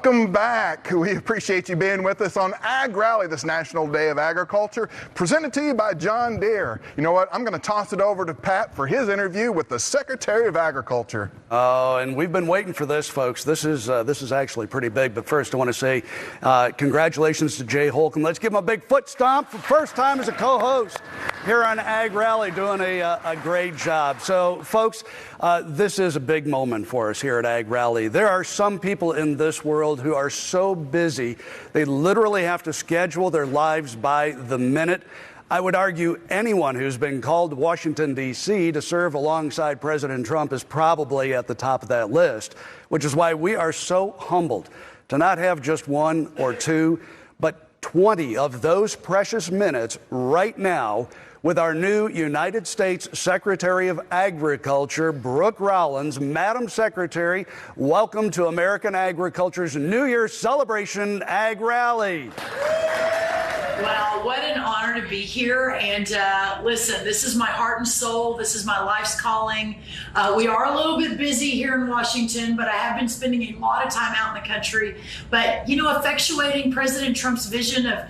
Welcome back. We appreciate you being with us on AgRally, this National Day of Agriculture, presented to you by John Deere. You know what? I'm going to toss it over to Pat for his interview with the Secretary of Agriculture. Oh, and we've been waiting for this, folks. This is actually pretty big. But first, I want to say congratulations to Jay Holcomb. Let's give him a big foot stomp for first time as a co-host here on AgRally, doing a great job. So, folks, this is a big moment for us here at AgRally. There are some people in this world who are so busy, they literally have to schedule their lives by the minute. I would argue anyone who's been called to Washington, D.C. to serve alongside President Trump is probably at the top of that list, which is why we are so humbled to not have just one or two, but 20 of those precious minutes right now with our new United States Secretary of Agriculture, Brooke Rollins. Madam Secretary, welcome to American Agriculture's New Year's celebration, AgRally. Well, what an honor to be here. And listen, this is my heart and soul. This is my life's calling. We are a little bit busy here in Washington, but I have been spending a lot of time out in the country. But, you know, effectuating President Trump's vision of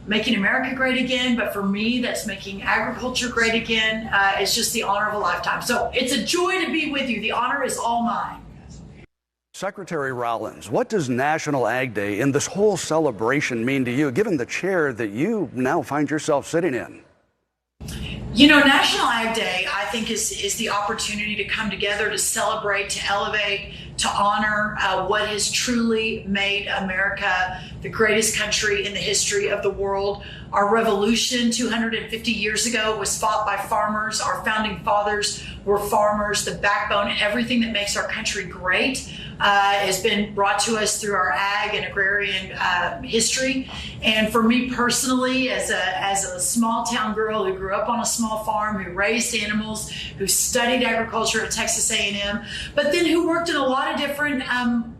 making America great again, but for me, that's making agriculture great again. It's just the honor of a lifetime. So it's a joy to be with you. The honor is all mine. Secretary Rollins, what does National Ag Day and this whole celebration mean to you, given the chair that you now find yourself sitting in? You know, National Ag Day, I think, is the opportunity to come together, to celebrate, to elevate, to honor what has truly made America the greatest country in the history of the world. Our revolution 250 years ago was fought by farmers. Our founding fathers were farmers. The backbone, everything that makes our country great has been brought to us through our ag and agrarian history. And for me personally, as a small town girl who grew up on a small farm, who raised animals, who studied agriculture at Texas A&M, but then who worked in a lot of different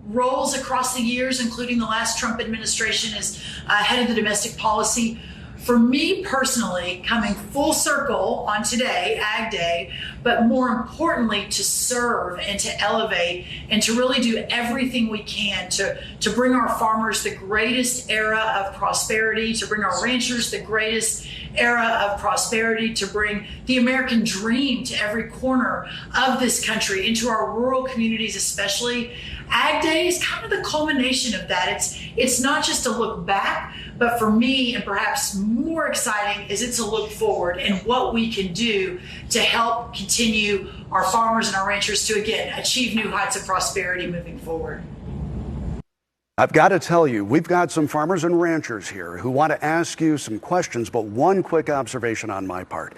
roles across the years, including the last Trump administration as head of the domestic policy. For me personally, coming full circle on today, Ag Day, but more importantly, to serve and to elevate and to really do everything we can to bring our farmers the greatest era of prosperity, to bring our ranchers the greatest era of prosperity, to bring the American dream to every corner of this country, into our rural communities especially. Ag Day is kind of the culmination of that. It's not just a look back, but for me, and perhaps more exciting, is it's a look forward and what we can do to help continue our farmers and our ranchers to, again, achieve new heights of prosperity moving forward. I've got to tell you, we've got some farmers and ranchers here who want to ask you some questions, but one quick observation on my part.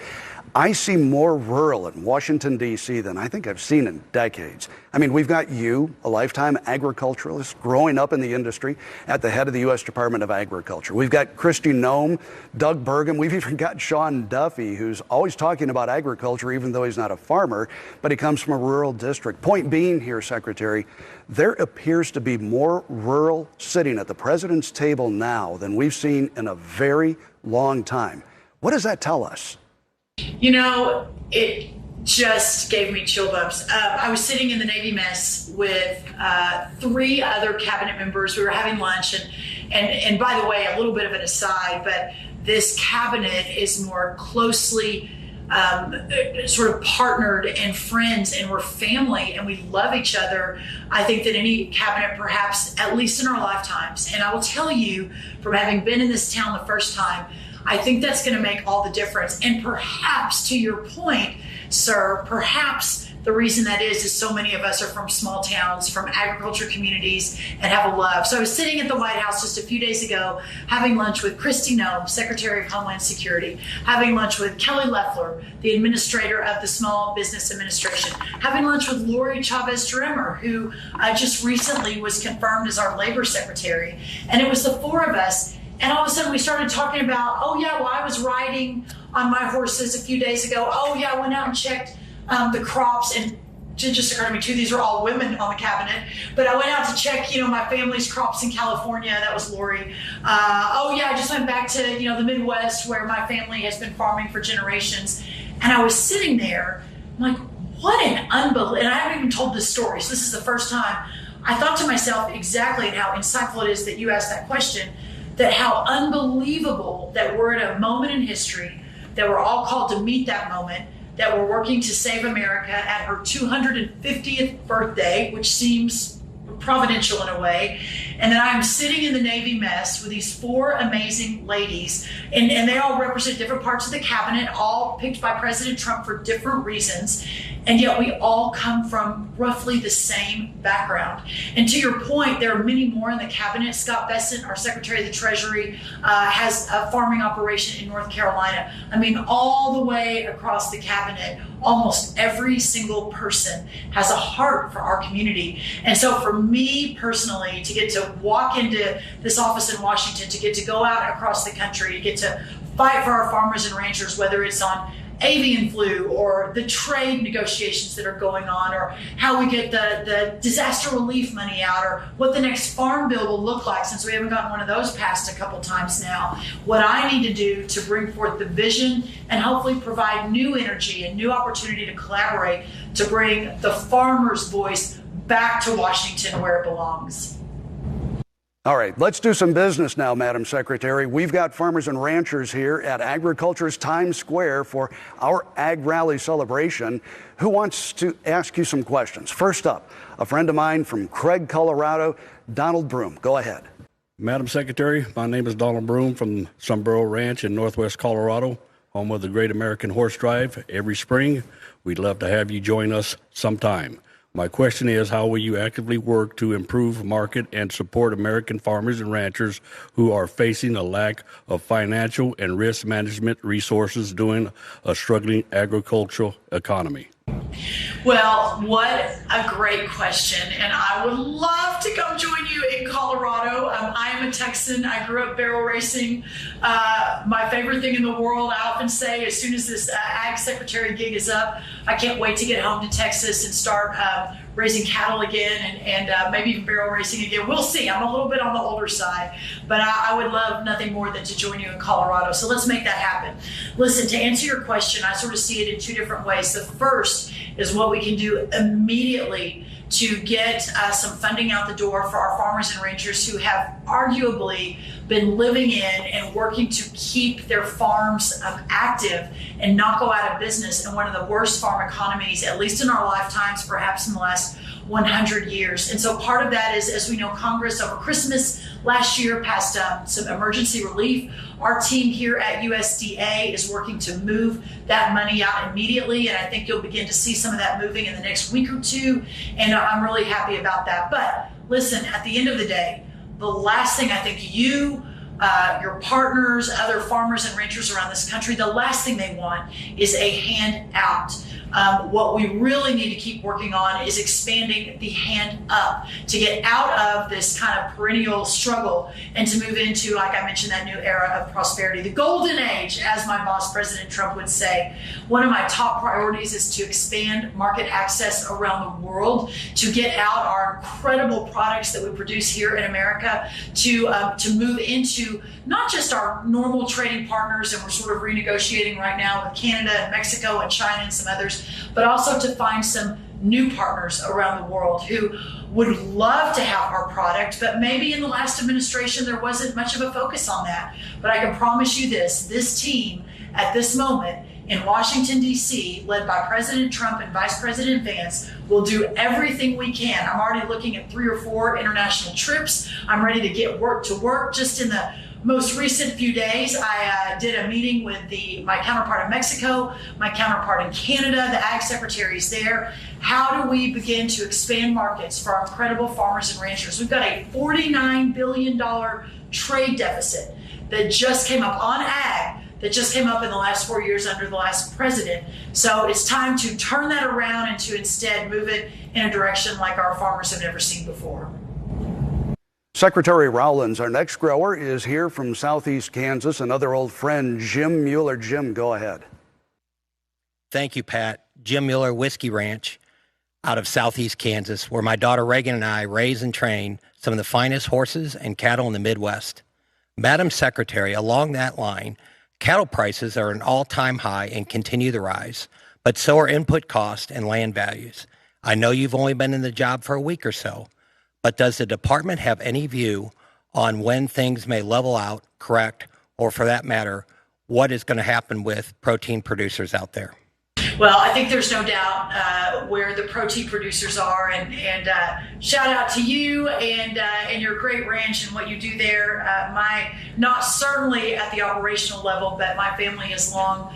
I see more rural in Washington, D.C. than I think I've seen in decades. I mean, we've got you, a lifetime agriculturalist, growing up in the industry at the head of the U.S. Department of Agriculture. We've got Kristi Noem, Doug Burgum. We've even got Sean Duffy, who's always talking about agriculture, even though he's not a farmer, but he comes from a rural district. Point being here, Secretary, there appears to be more rural sitting at the president's table now than we've seen in a very long time. What does that tell us? You know, it just gave me chill bumps. I was sitting in the Navy mess with 3 other cabinet members. We were having lunch, and by the way, a little bit of an aside, but this cabinet is more closely sort of partnered and friends, and we're family, and we love each other, I think, than any cabinet perhaps, at least in our lifetimes. And I will tell you, from having been in this town the first time, I think that's going to make all the difference. And perhaps, to your point, sir, perhaps the reason that is so many of us are from small towns, from agriculture communities, and have a love. So I was sitting at the White House just a few days ago, having lunch with Kristi Noem, Secretary of Homeland Security, having lunch with Kelly Loeffler, the administrator of the Small Business Administration, having lunch with Lori Chavez-Drimmer, who just recently was confirmed as our labor secretary. And it was the 4 of us. And all of a sudden we started talking about, oh yeah, well, I was riding on my horses a few days ago. Oh yeah, I went out and checked the crops, and it just occurred to me too, these are all women on the cabinet, but I went out to check, my family's crops in California. That was Lori. Oh yeah, I just went back to, the Midwest where my family has been farming for generations. And I was sitting there, I'm like, what an unbelievable, and I haven't even told this story, so this is the first time. I thought to myself exactly, and how insightful it is that you asked that question, that how unbelievable that we're at a moment in history, that we're all called to meet that moment, that we're working to save America at her 250th birthday, which seems providential in a way, and that I'm sitting in the Navy mess with these four amazing ladies, and they all represent different parts of the cabinet, all picked by President Trump for different reasons, and yet we all come from roughly the same background. And to your point, there are many more in the cabinet. Scott Bessent, our Secretary of the Treasury, has a farming operation in North Carolina. I mean, all the way across the cabinet, almost every single person has a heart for our community. And so for me personally, to get to walk into this office in Washington, to get to go out across the country, to get to fight for our farmers and ranchers, whether it's on avian flu or the trade negotiations that are going on, or how we get the disaster relief money out, or what the next farm bill will look like, since we haven't gotten one of those passed a couple times now. What I need to do to bring forth the vision and hopefully provide new energy and new opportunity to collaborate to bring the farmer's voice back to Washington where it belongs. All right, let's do some business now, Madam Secretary. We've got farmers and ranchers here at Agriculture's Times Square for our AgRally celebration. Who wants to ask you some questions? First up, a friend of mine from Craig, Colorado, Donald Broom. Go ahead. Madam Secretary, my name is Donald Broom from Sunboro Ranch in northwest Colorado, home of the Great American Horse Drive every spring. We'd love to have you join us sometime. My question is, how will you actively work to improve, market, and support American farmers and ranchers who are facing a lack of financial and risk management resources during a struggling agricultural economy? Well, what a great question. And I would love to come join you in Colorado. I am a Texan. I grew up barrel racing. My favorite thing in the world, I often say, as soon as this Ag Secretary gig is up, I can't wait to get home to Texas and start raising cattle again, and maybe even barrel racing again. We'll see. I'm a little bit on the older side, but I would love nothing more than to join you in Colorado. So let's make that happen. Listen, to answer your question, I sort of see it in two different ways. The first is what we can do immediately to get some funding out the door for our farmers and ranchers who have arguably been living in and working to keep their farms active and not go out of business in one of the worst farm economies, at least in our lifetimes, perhaps in the last 100 years. And so part of that is, as we know, Congress over Christmas last year passed some emergency relief. Our team here at USDA is working to move that money out immediately, and I think you'll begin to see some of that moving in the next week or two, and I'm really happy about that. But listen, at the end of the day, the last thing I think you, your partners, other farmers and ranchers around this country, the last thing they want is a hand out. What we really need to keep working on is expanding the hand up to get out of this kind of perennial struggle and to move into, like I mentioned, that new era of prosperity, the golden age, as my boss, President Trump, would say. One of my top priorities is to expand market access around the world, to get out our incredible products that we produce here in America, to move into not just our normal trading partners, and we're sort of renegotiating right now with Canada and Mexico and China and some others, but also to find some new partners around the world who would love to have our product, but maybe in the last administration there wasn't much of a focus on that. But I can promise you this team at this moment in Washington, D.C., led by President Trump and Vice President Vance, will do everything we can. I'm already looking at 3 or 4 international trips. I'm ready to get work to work. Just in the most recent few days, I did a meeting with my counterpart in Mexico, my counterpart in Canada, the Ag Secretaries there. How do we begin to expand markets for our incredible farmers and ranchers? We've got a $49 billion trade deficit that just came up on ag, that just came up in the last 4 years under the last president. So it's time to turn that around and to instead move it in a direction like our farmers have never seen before. Secretary Rollins, our next grower, is here from Southeast Kansas, another old friend, Jim Mueller. Jim, go ahead. Thank you, Pat. Jim Mueller Whiskey Ranch out of Southeast Kansas, where my daughter Reagan and I raise and train some of the finest horses and cattle in the Midwest. Madam Secretary, along that line, cattle prices are an all-time high and continue to rise, but so are input costs and land values. I know you've only been in the job for a week or so, but does the department have any view on when things may level out, correct, or for that matter, what is going to happen with protein producers out there? Well, I think there's no doubt where the protein producers are, and shout out to you and your great ranch and what you do there. Not certainly at the operational level, but my family has long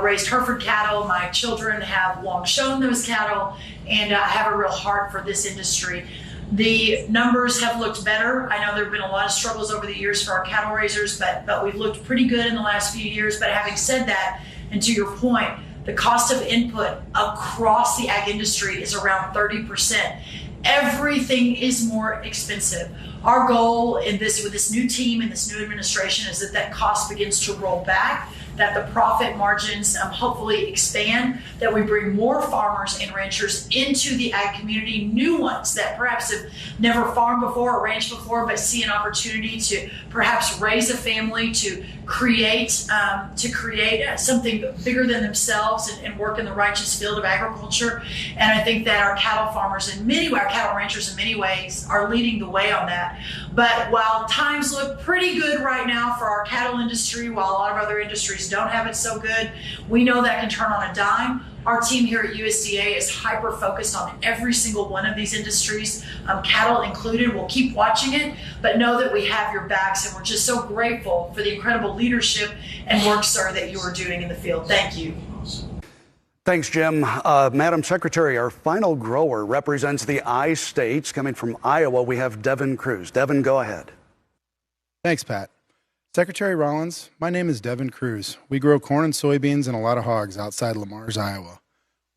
raised Hereford cattle. My children have long shown those cattle, and I have a real heart for this industry. The numbers have looked better. I know there have been a lot of struggles over the years for our cattle raisers, but we've looked pretty good in the last few years. But having said that, and to your point, the cost of input across the ag industry is around 30%. Everything is more expensive. Our goal with this new team and this new administration is that cost begins to roll back, that the profit margins hopefully expand, that we bring more farmers and ranchers into the ag community, new ones that perhaps have never farmed before or ranched before, but see an opportunity to perhaps raise a family, to create something bigger than themselves and work in the righteous field of agriculture. And I think that our cattle farmers our cattle ranchers in many ways are leading the way on that. But while times look pretty good right now for our cattle industry, while a lot of other industries don't have it so good, we know that can turn on a dime. Our team here at USDA is hyper focused on every single one of these industries, cattle included. We'll keep watching it, but know that we have your backs, and we're just so grateful for the incredible leadership and work, sir, that you are doing in the field. Thank you. Thanks, Jim. Madam Secretary, our final grower represents the I states. Coming from Iowa, we have Devin Cruz. Devin, go ahead. Thanks, Pat. Secretary Rollins, my name is Devin Cruz. We grow corn and soybeans and a lot of hogs outside Lamar's, Iowa.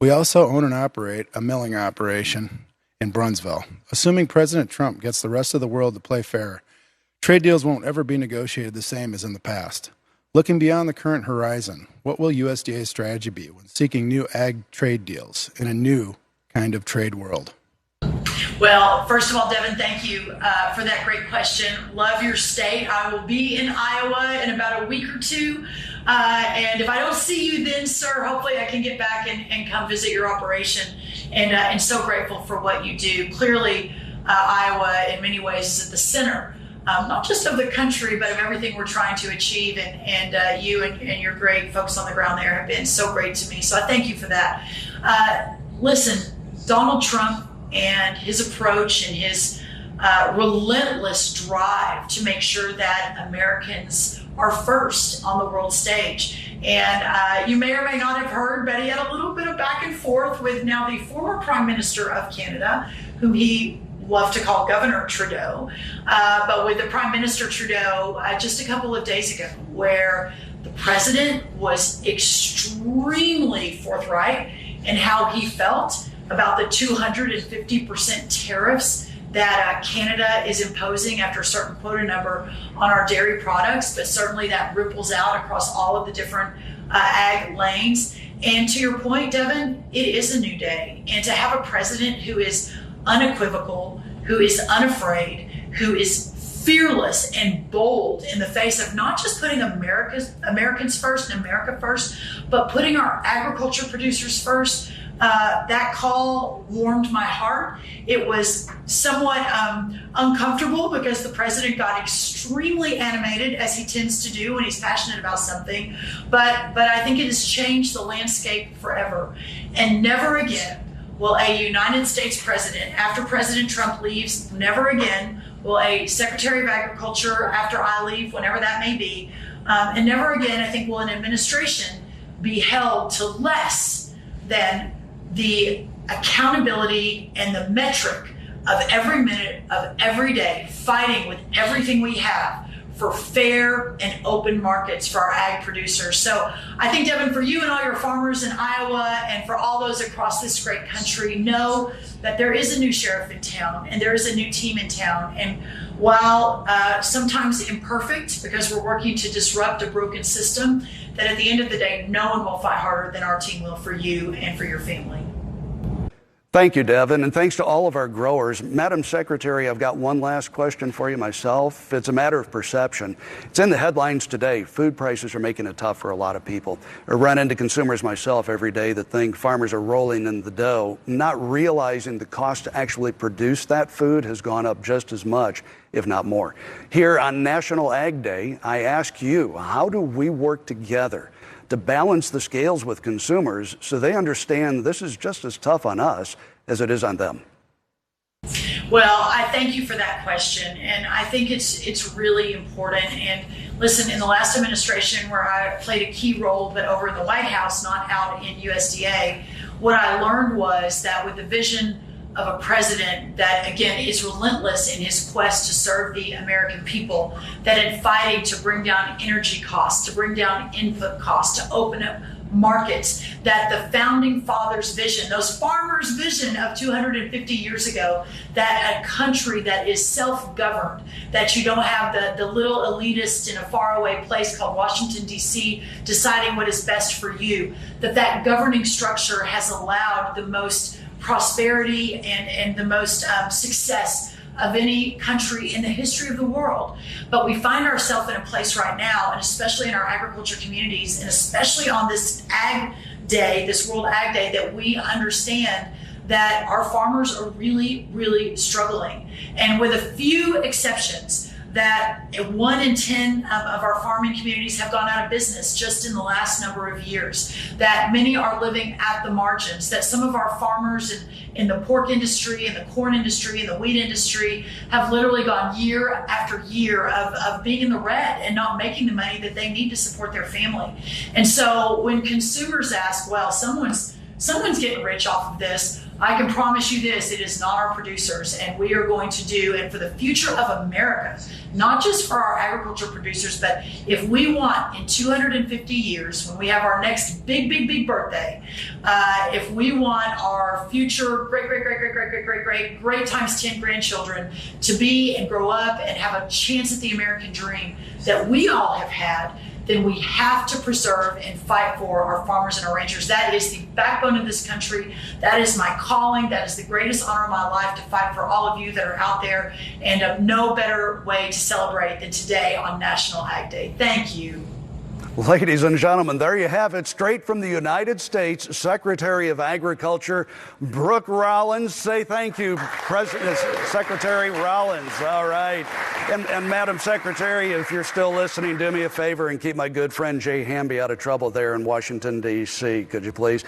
We also own and operate a milling operation in Brunsville. Assuming President Trump gets the rest of the world to play fair, trade deals won't ever be negotiated the same as in the past. Looking beyond the current horizon, what will USDA's strategy be when seeking new ag trade deals in a new kind of trade world? Well, first of all, Devin, thank you for that great question. Love your state. I will be in Iowa in about a week or two. And if I don't see you then, sir, hopefully I can get back and come visit your operation. And so grateful for what you do. Clearly, Iowa in many ways is at the center, not just of the country, but of everything we're trying to achieve. And you and your great folks on the ground there have been so great to me. So I thank you for that. Listen, Donald Trump and his approach and his relentless drive to make sure that Americans are first on the world stage. And you may or may not have heard, but he had a little bit of back and forth with now the former Prime Minister of Canada, whom he loved to call Governor Trudeau, but with the Prime Minister Trudeau just a couple of days ago, where the president was extremely forthright in how he felt about the 250% tariffs that Canada is imposing after a certain quota number on our dairy products, but certainly that ripples out across all of the different ag lanes. And to your point, Devin, it is a new day. And to have a president who is unequivocal, who is unafraid, who is fearless and bold in the face of not just putting Americans first and America first, but putting our agriculture producers first. That call warmed my heart. It was somewhat uncomfortable because the president got extremely animated, as he tends to do when he's passionate about something. But I think it has changed the landscape forever. And never again will a United States president, after President Trump leaves, never again will a Secretary of Agriculture after I leave, whenever that may be, and never again, I think, will an administration be held to less than the accountability and the metric of every minute of every day, fighting with everything we have for fair and open markets for our ag producers. So I think, Devin, for you and all your farmers in Iowa and for all those across this great country, know that there is a new sheriff in town and there is a new team in town. And while sometimes imperfect, because we're working to disrupt a broken system, that at the end of the day, no one will fight harder than our team will for you and for your family. Thank you, Devin, and thanks to all of our growers. Madam Secretary, I've got one last question for you myself. It's a matter of perception. It's in the headlines today. Food prices are making it tough for a lot of people. I run into consumers myself every day that think farmers are rolling in the dough, not realizing the cost to actually produce that food has gone up just as much, if not more. Here on National Ag Day, I ask you, how do we work together to balance the scales with consumers so they understand this is just as tough on us as it is on them? Well, I thank you for that question, and I think it's really important. And listen, in the last administration where I played a key role, but over in the White House, not out in USDA, what I learned was that with the vision of a president that, again, is relentless in his quest to serve the American people, that in fighting to bring down energy costs, to bring down input costs, to open up markets, that the founding fathers' vision, those farmers' vision of 250 years ago, that a country that is self-governed, that you don't have the little elitist in a faraway place called Washington, D.C. deciding what is best for you, that governing structure has allowed the most prosperity and the most success of any country in the history of the world. But we find ourselves in a place right now, and especially in our agriculture communities, and especially on this Ag Day, this World Ag Day, that we understand that our farmers are really, really struggling. And with a few exceptions, that 1 in 10 of our farming communities have gone out of business just in the last number of years, that many are living at the margins, that some of our farmers in the pork industry, in the corn industry, in the wheat industry have literally gone year after year of being in the red and not making the money that they need to support their family. And so when consumers ask, well, someone's getting rich off of this, I can promise you this, it is not our producers, and we are going to do, and for the future of America, not just for our agriculture producers, but if we want in 250 years, when we have our next big birthday, if we want our future great times 10 grandchildren to be and grow up and have a chance at the American dream that we all have had, then we have to preserve and fight for our farmers and our ranchers. That is the backbone of this country. That is my calling. That is the greatest honor of my life, to fight for all of you that are out there. And no better way to celebrate than today on National Ag Day. Thank you. Ladies and gentlemen, there you have it, straight from the United States, Secretary of Agriculture Brooke Rollins. Say thank you, Secretary Rollins. All right. And Madam Secretary, if you're still listening, do me a favor and keep my good friend Jay Hamby out of trouble there in Washington, D.C., could you please?